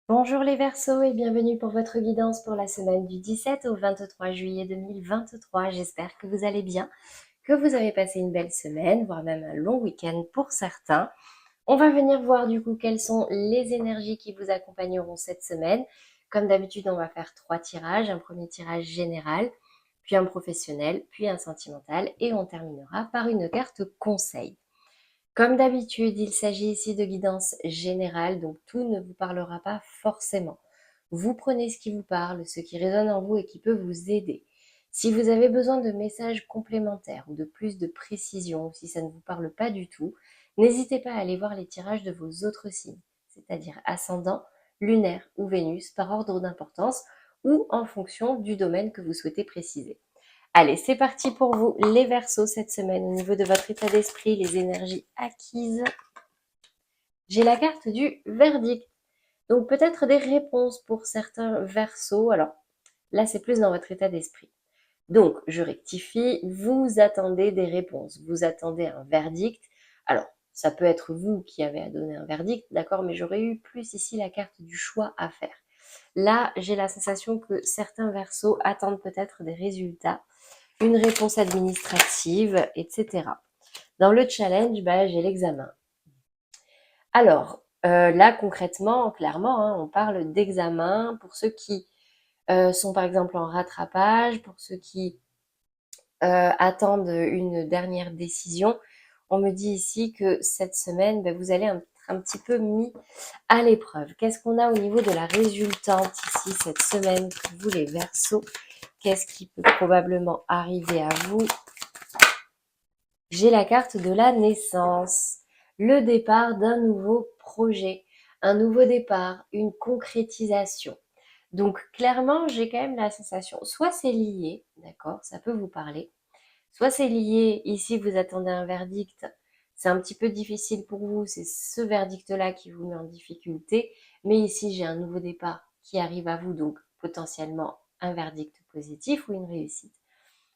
Bonjour les Verseaux et bienvenue pour votre guidance pour la semaine du 17 au 23 juillet 2023. J'espère que vous allez bien, que vous avez passé une belle semaine, voire même un long week-end pour certains. On va venir voir du coup quelles sont les énergies qui vous accompagneront cette semaine. Comme d'habitude, on va faire 3 tirages. Un premier tirage général, puis un professionnel, puis un sentimental et on terminera par une carte conseil. Comme d'habitude, il s'agit ici de guidance générale, donc tout ne vous parlera pas forcément. Vous prenez ce qui vous parle, ce qui résonne en vous et qui peut vous aider. Si vous avez besoin de messages complémentaires ou de plus de précision, ou si ça ne vous parle pas du tout, n'hésitez pas à aller voir les tirages de vos autres signes, c'est-à-dire ascendant, lunaire ou Vénus, par ordre d'importance ou en fonction du domaine que vous souhaitez préciser. Allez, c'est parti pour vous, les Verseaux, cette semaine. Au niveau de votre état d'esprit, les énergies acquises, j'ai la carte du verdict. Donc peut-être des réponses pour certains Verseaux. Alors là, c'est plus dans votre état d'esprit. Donc, je rectifie, vous attendez des réponses, vous attendez un verdict. Alors, ça peut être vous qui avez à donner un verdict, d'accord, mais j'aurais eu plus ici la carte du choix à faire. Là, j'ai la sensation que certains Verseaux attendent peut-être des résultats, une réponse administrative, etc. Dans le challenge, j'ai l'examen. Alors, là, concrètement, clairement, hein, on parle d'examen pour ceux qui sont par exemple en rattrapage, pour ceux qui attendent une dernière décision. On me dit ici que cette semaine, vous allez être un petit peu mis à l'épreuve. Qu'est-ce qu'on a au niveau de la résultante ici cette semaine pour vous les Verseaux? Qu'est-ce qui peut probablement arriver à vous? J'ai la carte de la naissance, le départ d'un nouveau projet, un nouveau départ, une concrétisation. Donc clairement, j'ai quand même la sensation, soit c'est lié, d'accord, ça peut vous parler, soit c'est lié, ici vous attendez un verdict, c'est un petit peu difficile pour vous, c'est ce verdict-là qui vous met en difficulté, mais ici j'ai un nouveau départ qui arrive à vous, donc potentiellement un verdict positif ou une réussite.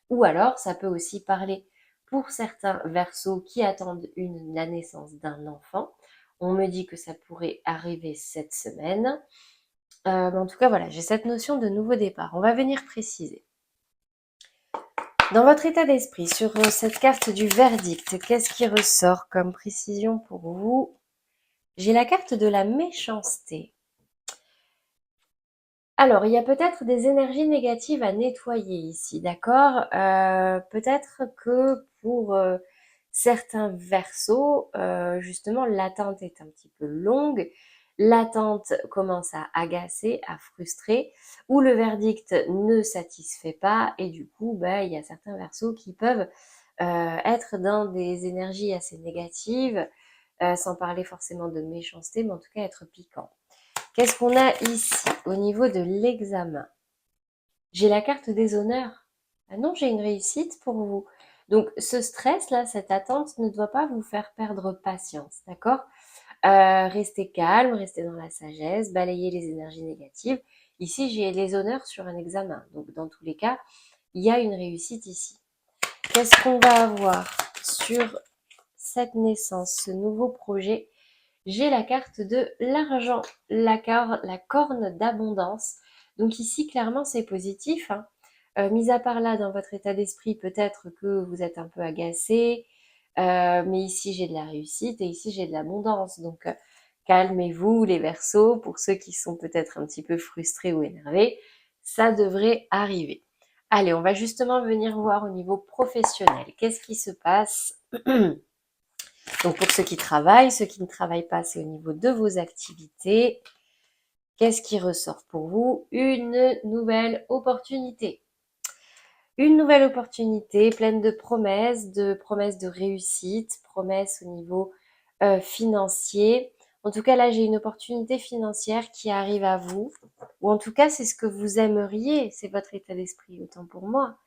Ou alors, ça peut aussi parler pour certains Verseaux qui attendent la naissance d'un enfant. On me dit que ça pourrait arriver cette semaine. Mais en tout cas, voilà, j'ai cette notion de nouveau départ. On va venir préciser. Dans votre état d'esprit, sur cette carte du verdict, qu'est-ce qui ressort comme précision pour vous? J'ai la carte de la méchanceté. Alors, il y a peut-être des énergies négatives à nettoyer ici, d'accord? Peut-être que pour certains Verseaux, justement, l'attente est un petit peu longue, l'attente commence à agacer, à frustrer, ou le verdict ne satisfait pas, et du coup, il y a certains Verseaux qui peuvent être dans des énergies assez négatives, sans parler forcément de méchanceté, mais en tout cas être piquant. Qu'est-ce qu'on a ici au niveau de l'examen? J'ai la carte des honneurs. Ah non, j'ai une réussite pour vous. Donc ce stress-là, cette attente ne doit pas vous faire perdre patience, d'accord? Restez calme, restez dans la sagesse, balayez les énergies négatives. Ici, j'ai les honneurs sur un examen. Donc dans tous les cas, il y a une réussite ici. Qu'est-ce qu'on va avoir sur cette naissance, ce nouveau projet? J'ai la carte de l'argent, la corne d'abondance. Donc ici, clairement, c'est positif, hein. Mis à part là, dans votre état d'esprit, peut-être que vous êtes un peu agacé, mais ici, j'ai de la réussite et ici, j'ai de l'abondance. Donc, calmez-vous, les Verseaux, pour ceux qui sont peut-être un petit peu frustrés ou énervés, ça devrait arriver. Allez, on va justement venir voir au niveau professionnel. Qu'est-ce qui se passe? Donc pour ceux qui ne travaillent pas, c'est au niveau de vos activités. Qu'est-ce qui ressort pour vous? Une nouvelle opportunité. Une nouvelle opportunité pleine de promesses de réussite, promesses au niveau financier. En tout cas, là, j'ai une opportunité financière qui arrive à vous. Ou en tout cas, c'est ce que vous aimeriez. C'est votre état d'esprit, autant pour moi.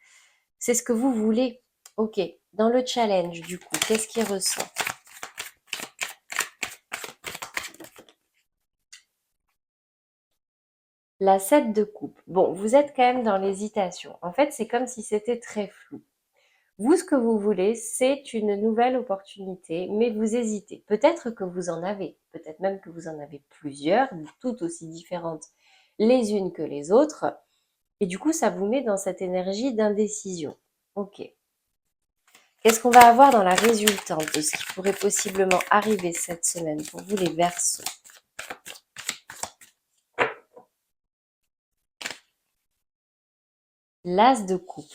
C'est ce que vous voulez. Ok. Dans le challenge, du coup, qu'est-ce qui ressort? La 7 de coupe. Bon, vous êtes quand même dans l'hésitation. En fait, c'est comme si c'était très flou. Vous, ce que vous voulez, c'est une nouvelle opportunité, mais vous hésitez. Peut-être que vous en avez, peut-être même que vous en avez plusieurs, toutes aussi différentes les unes que les autres, et du coup, ça vous met dans cette énergie d'indécision. Ok. Qu'est-ce qu'on va avoir dans la résultante de ce qui pourrait possiblement arriver cette semaine pour vous les Verseaux? L'As de coupe.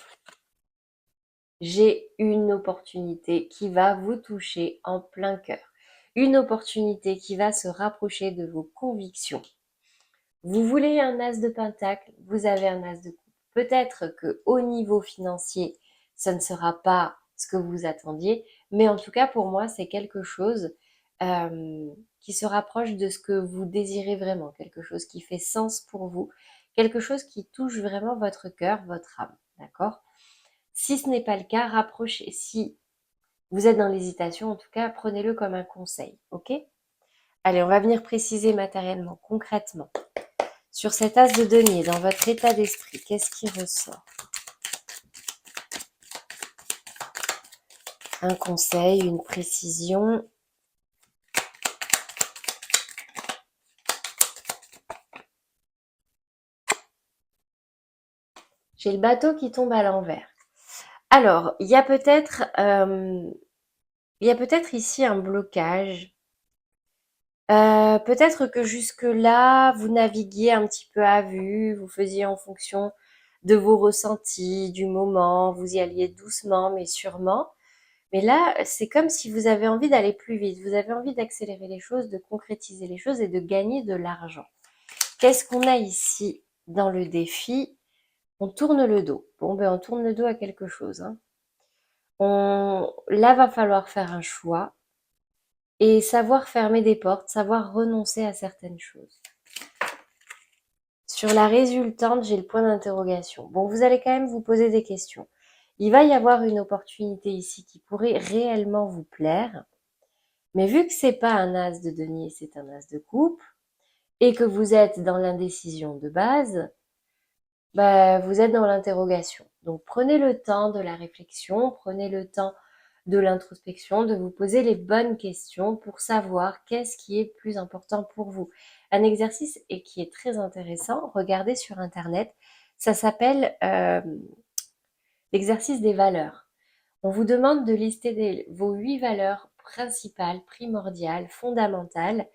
J'ai une opportunité qui va vous toucher en plein cœur. Une opportunité qui va se rapprocher de vos convictions. Vous voulez un as de pentacle, vous avez un as de coupe. Peut-être que au niveau financier, ça ne sera pas ce que vous attendiez, mais en tout cas pour moi, c'est quelque chose qui se rapproche de ce que vous désirez vraiment, quelque chose qui fait sens pour vous, quelque chose qui touche vraiment votre cœur, votre âme, d'accord? Si ce n'est pas le cas, rapprochez. Si vous êtes dans l'hésitation, en tout cas, prenez-le comme un conseil, ok? Allez, on va venir préciser matériellement, concrètement. Sur cet as de denier, dans votre état d'esprit, qu'est-ce qui ressort? Un conseil, une précision. J'ai le bateau qui tombe à l'envers. Alors, il y a peut-être ici un blocage. Peut-être que jusque-là, vous naviguiez un petit peu à vue, vous faisiez en fonction de vos ressentis, du moment, vous y alliez doucement mais sûrement. Mais là, c'est comme si vous avez envie d'aller plus vite, vous avez envie d'accélérer les choses, de concrétiser les choses et de gagner de l'argent. Qu'est-ce qu'on a ici dans le défi? On tourne le dos. Bon, ben on tourne le dos à quelque chose, hein. Là, va falloir faire un choix et savoir fermer des portes, savoir renoncer à certaines choses. Sur la résultante, j'ai le point d'interrogation. Bon, vous allez quand même vous poser des questions. Il va y avoir une opportunité ici qui pourrait réellement vous plaire, mais vu que c'est pas un as de denier, c'est un as de coupe, et que vous êtes dans l'indécision de base, bah, vous êtes dans l'interrogation. Donc prenez le temps de la réflexion, prenez le temps de l'introspection, de vous poser les bonnes questions pour savoir qu'est-ce qui est plus important pour vous. Un exercice et qui est très intéressant, regardez sur Internet, ça s'appelle l'exercice des valeurs. On vous demande de lister vos 8 valeurs principales, primordiales, fondamentales,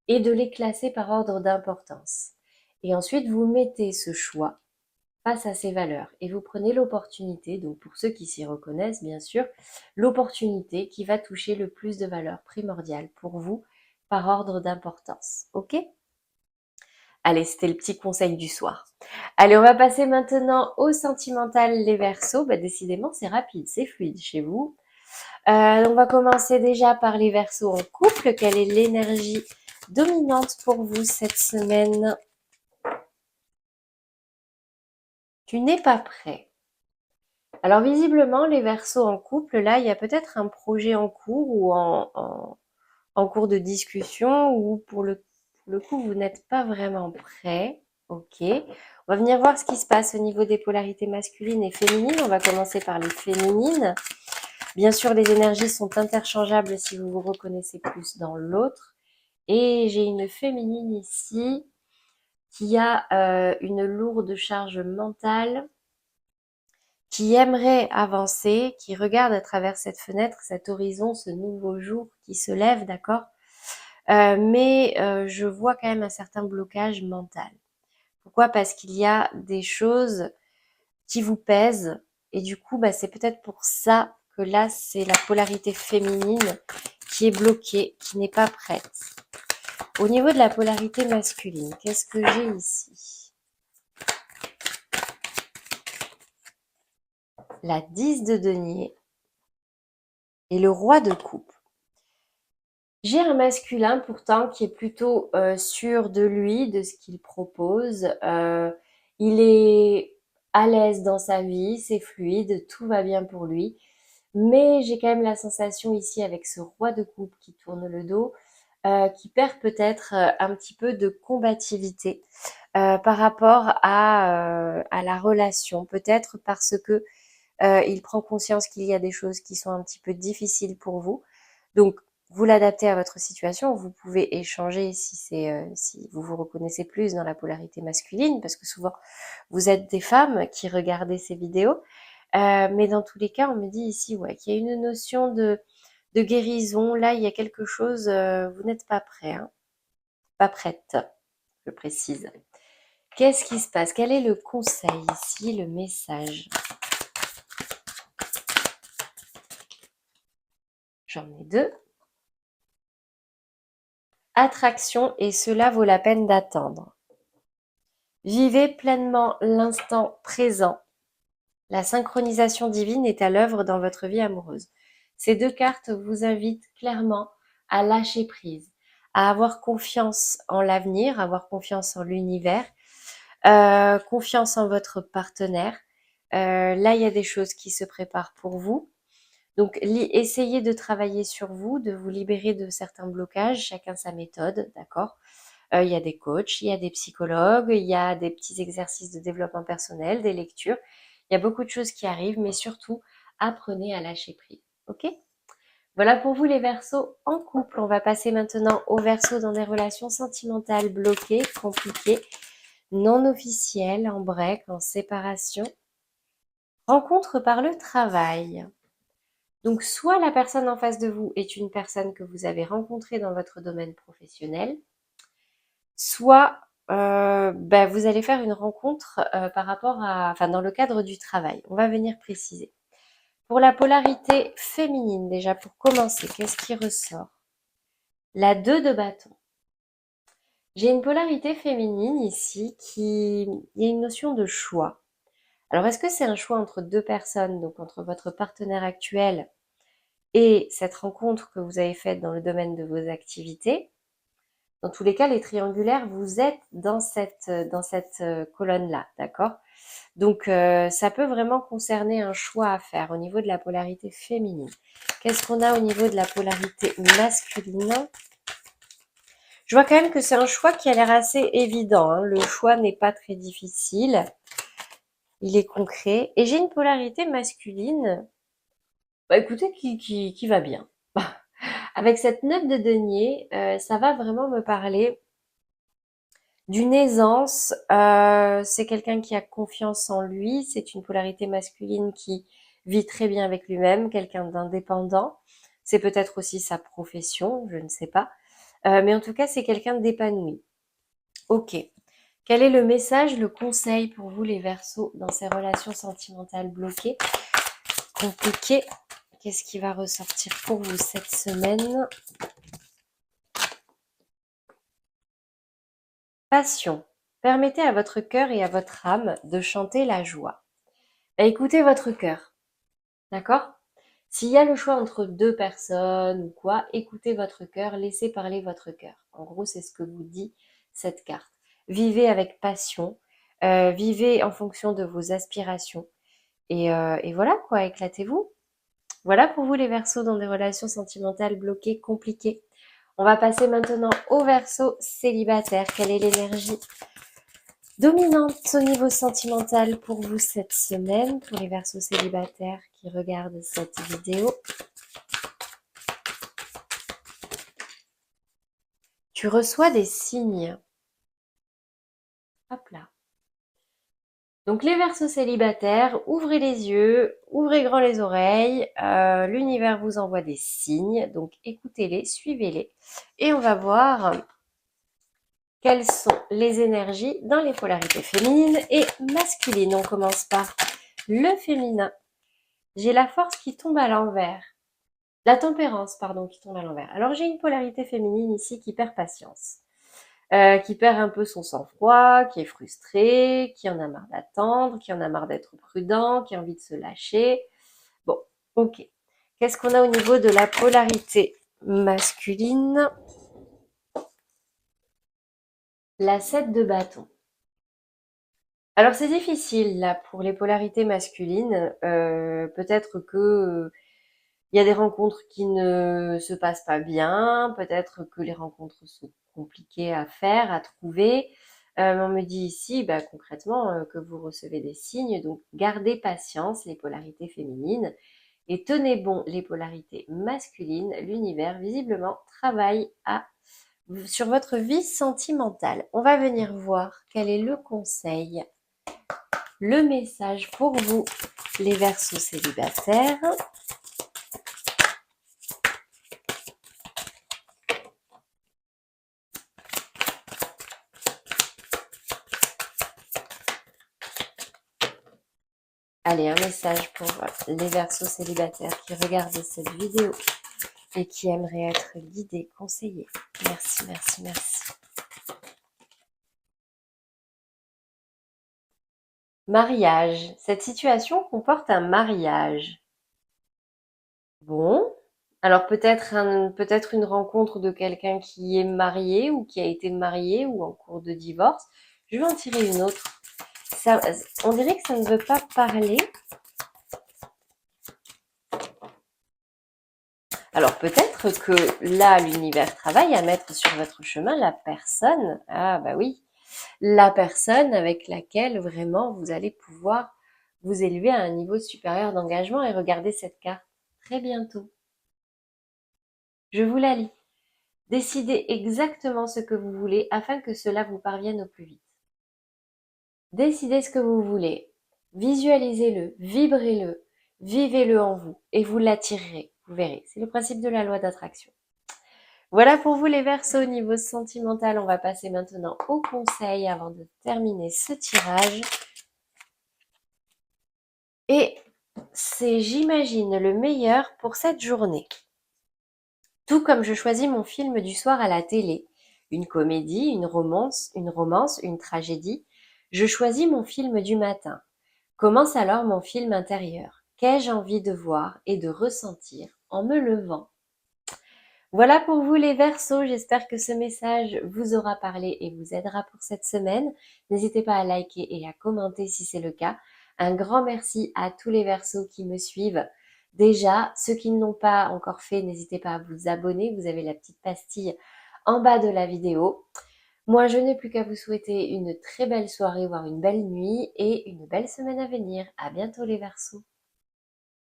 et de les classer par ordre d'importance. Et ensuite, vous mettez ce choix face à ces valeurs et vous prenez l'opportunité, donc pour ceux qui s'y reconnaissent bien sûr, l'opportunité qui va toucher le plus de valeurs primordiales pour vous par ordre d'importance. Ok? Allez, c'était le petit conseil du soir. Allez, on va passer maintenant au sentimental, les Verseaux. Bah, décidément, c'est rapide, c'est fluide chez vous. On va commencer déjà par les Verseaux en couple. Quelle est l'énergie dominante pour vous cette semaine? Tu n'es pas prêt. Alors visiblement, les Verseaux en couple, là, il y a peut-être un projet en cours ou en cours de discussion ou pour le coup, vous n'êtes pas vraiment prêt. Ok. On va venir voir ce qui se passe au niveau des polarités masculines et féminines. On va commencer par les féminines. Bien sûr, les énergies sont interchangeables si vous vous reconnaissez plus dans l'autre. Et j'ai une féminine ici qui a une lourde charge mentale, qui aimerait avancer, qui regarde à travers cette fenêtre, cet horizon, ce nouveau jour qui se lève, d'accord? Mais je vois quand même un certain blocage mental. Pourquoi? Parce qu'il y a des choses qui vous pèsent et du coup, bah, c'est peut-être pour ça que là, c'est la polarité féminine qui est bloquée, qui n'est pas prête. Au niveau de la polarité masculine, qu'est-ce que j'ai ici? La 10 de denier et le roi de coupe. J'ai un masculin pourtant qui est plutôt sûr de lui, de ce qu'il propose. Il est à l'aise dans sa vie, c'est fluide, tout va bien pour lui. Mais j'ai quand même la sensation ici avec ce roi de coupe qui tourne le dos, qui perd peut-être un petit peu de combativité par rapport à la relation. Peut-être parce que il prend conscience qu'il y a des choses qui sont un petit peu difficiles pour vous. Donc, vous l'adaptez à votre situation. Vous pouvez échanger si vous vous reconnaissez plus dans la polarité masculine, parce que souvent, vous êtes des femmes qui regardez ces vidéos. Mais dans tous les cas, on me dit ici ouais, qu'il y a une notion de guérison. Là, il y a quelque chose, vous n'êtes pas prêt, hein, pas prête, je précise. Qu'est-ce qui se passe? Quel est le conseil ici, le message? J'en ai deux. Attraction, et cela vaut la peine d'attendre. Vivez pleinement l'instant présent. La synchronisation divine est à l'œuvre dans votre vie amoureuse. Ces deux cartes vous invitent clairement à lâcher prise, à avoir confiance en l'avenir, avoir confiance en l'univers, confiance en votre partenaire. Là, il y a des choses qui se préparent pour vous. Donc, essayez de travailler sur vous, de vous libérer de certains blocages, chacun sa méthode, d'accord? Il y a des coachs, il y a des psychologues, il y a des petits exercices de développement personnel, des lectures. Il y a beaucoup de choses qui arrivent, mais surtout, apprenez à lâcher prise, ok? Voilà pour vous les Verseaux en couple. On va passer maintenant aux Verseaux dans des relations sentimentales bloquées, compliquées, non officielles, en break, en séparation. Rencontre par le travail. Donc, soit la personne en face de vous est une personne que vous avez rencontrée dans votre domaine professionnel, soit vous allez faire une rencontre dans le cadre du travail. On va venir préciser. Pour la polarité féminine, déjà pour commencer, qu'est-ce qui ressort? La 2 de bâton. J'ai une polarité féminine ici il y a une notion de choix. Alors, est-ce que c'est un choix entre deux personnes, donc entre votre partenaire actuel et cette rencontre que vous avez faite dans le domaine de vos activités? Dans tous les cas, les triangulaires, vous êtes dans cette colonne-là, d'accord? Donc, ça peut vraiment concerner un choix à faire au niveau de la polarité féminine. Qu'est-ce qu'on a au niveau de la polarité masculine? Je vois quand même que c'est un choix qui a l'air assez évident, hein. Le choix n'est pas très difficile. Il est concret. Et j'ai une polarité masculine, bah écoutez, qui va bien. Avec cette 9 de denier, ça va vraiment me parler d'une aisance. C'est quelqu'un qui a confiance en lui. C'est une polarité masculine qui vit très bien avec lui-même, quelqu'un d'indépendant. C'est peut-être aussi sa profession, je ne sais pas. Mais en tout cas, c'est quelqu'un d'épanoui. Ok. Quel est le message, le conseil pour vous les Verseaux dans ces relations sentimentales bloquées, compliquées? Qu'est-ce qui va ressortir pour vous cette semaine? Passion. Permettez à votre cœur et à votre âme de chanter la joie. Écoutez votre cœur, d'accord? S'il y a le choix entre deux personnes ou quoi, écoutez votre cœur, laissez parler votre cœur. En gros, c'est ce que vous dit cette carte. Vivez avec passion, vivez en fonction de vos aspirations. Et voilà quoi, éclatez-vous. Voilà pour vous les Verseaux dans des relations sentimentales bloquées, compliquées. On va passer maintenant aux Verseaux célibataires. Quelle est l'énergie dominante au niveau sentimental pour vous cette semaine, pour les Verseaux célibataires qui regardent cette vidéo? Tu reçois des signes. Hop là. Donc les Verseaux célibataires, ouvrez les yeux, ouvrez grand les oreilles. L'univers vous envoie des signes, donc écoutez-les, suivez-les. Et on va voir quelles sont les énergies dans les polarités féminines et masculines. On commence par le féminin. J'ai la force qui tombe à l'envers. La tempérance, pardon, qui tombe à l'envers. Alors j'ai une polarité féminine ici qui perd patience, qui perd un peu son sang-froid, qui est frustré, qui en a marre d'attendre, qui en a marre d'être prudent, qui a envie de se lâcher. Bon, ok. Qu'est-ce qu'on a au niveau de la polarité masculine? La 7 de bâton. Alors c'est difficile là pour les polarités masculines. Peut-être que il y a des rencontres qui ne se passent pas bien. Peut-être que les rencontres sont compliquées à faire, à trouver. On me dit ici, bah, concrètement, que vous recevez des signes, donc gardez patience, les polarités féminines, et tenez bon, les polarités masculines. L'univers, visiblement, travaille sur votre vie sentimentale. On va venir voir quel est le conseil, le message pour vous, les Verseaux célibataires. Allez, un message pour les Verseaux célibataires qui regardent cette vidéo et qui aimeraient être guidés, conseillés. Merci, merci, merci. Mariage. Cette situation comporte un mariage. Bon. Alors peut-être une rencontre de quelqu'un qui est marié ou qui a été marié ou en cours de divorce. Je vais en tirer une autre. Ça, on dirait que ça ne veut pas parler. Alors peut-être que là, l'univers travaille à mettre sur votre chemin la personne. Ah bah oui, la personne avec laquelle vraiment vous allez pouvoir vous élever à un niveau supérieur d'engagement et regarder cette carte très bientôt. Je vous la lis. Décidez exactement ce que vous voulez afin que cela vous parvienne au plus vite. Décidez ce que vous voulez, visualisez-le, vibrez-le, vivez-le en vous et vous l'attirerez. Vous verrez, c'est le principe de la loi d'attraction. Voilà pour vous les Verseaux au niveau sentimental. On va passer maintenant au conseil avant de terminer ce tirage. Et c'est, j'imagine, le meilleur pour cette journée. Tout comme je choisis mon film du soir à la télé, une comédie, une romance, une tragédie, je choisis mon film du matin. Commence alors mon film intérieur. Qu'ai-je envie de voir et de ressentir en me levant? Voilà pour vous les Verseaux, j'espère que ce message vous aura parlé et vous aidera pour cette semaine. N'hésitez pas à liker et à commenter si c'est le cas. Un grand merci à tous les Verseaux qui me suivent. Déjà, ceux qui ne l'ont pas encore fait, n'hésitez pas à vous abonner. Vous avez la petite pastille en bas de la vidéo. Moi, je n'ai plus qu'à vous souhaiter une très belle soirée, voire une belle nuit et une belle semaine à venir. À bientôt les Verseaux.